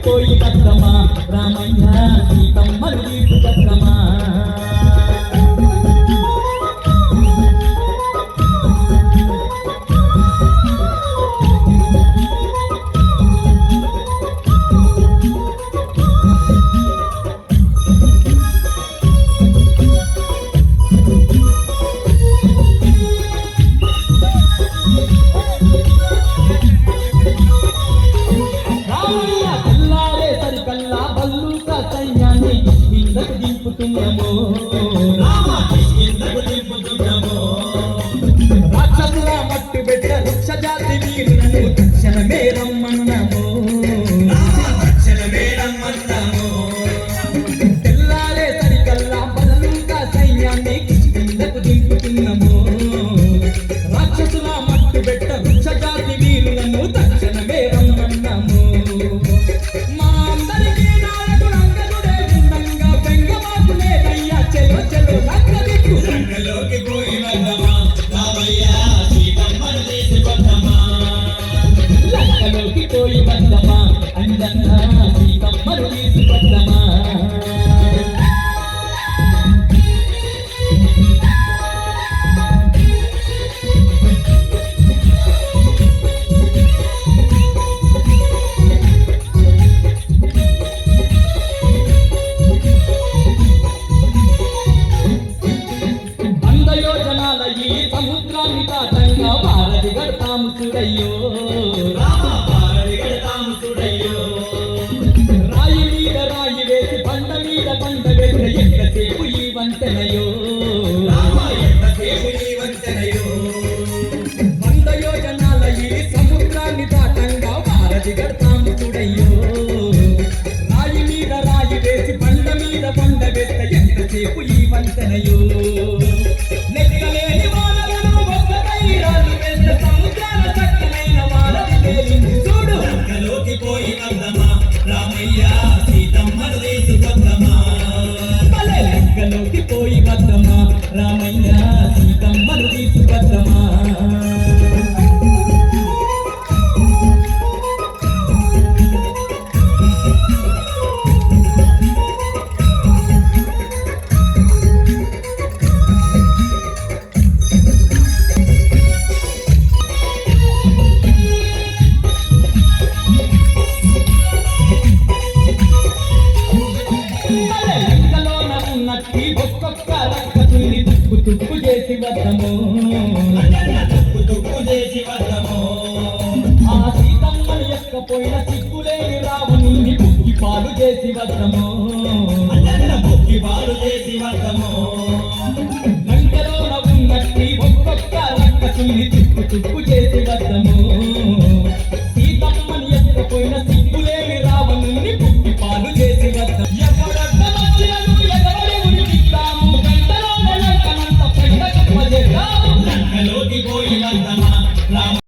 పోయి భద్రమా రామయ్య సీతమ్మను తీసుకొద్దమా రాక్షసుల మట్టు బిడ్డ వృక్ష జాతి వీరులను తక్షణమే రమ్మన్నాము తెల్లారే సరికల్లా బలముగా సైన్యాన్ని కిందకు దింపుతున్నాము రాక్షసుల మట్టు బిడ్డ వృక్ష జాతి వీరులను తక్షణమే రమ్మన్నాము మా అందరికీ పోయి వద్దమా అంజన్నా సీతమ్మను తీసుకొద్దమా అందయోజనాల ఈ సముద్రాన్ని దాటంగా భారతి గడతాము చూడయ్యో రాయి మీద రాయి వేసి బండ మీద బండ వేసిన ఎంతసేపు ఈ వంతెనయో వంద యోజనాల ఈ సముద్రాన్ని దాటంగా భారతి గడతాము చూడయ్యో రాయి మీద రాయి వేసి బండ మీద బండ వేసిన ఎంతసేపు ఈ వంతెనయో లెక్కలేని వానలను ఒక్కటై రాళ్ళు వేసిన సముద్రాల చక్కనైన వారధి తేలింది చూడు లంకలోకి పోయి వద్దమా రామయ్య సీతమ్మను తీసుకొద్దమా లంకలోకి పోయి వద్దమా రామయ్య సీతమ్మను తీసుకొద్దమా ఒక్కొక్క రక్కతుల్ని తుక్కు తుక్కు చేసి వద్దము ఆ సీతమ్మను ఎక్కపోయిన సిగ్గులేని రావణుని బుక్కి పాలు చేసి వద్దము లంకలోన ఉన్నట్టి ఒక్కొక్క రక్కతుల్ని తుక్కు తుక్కు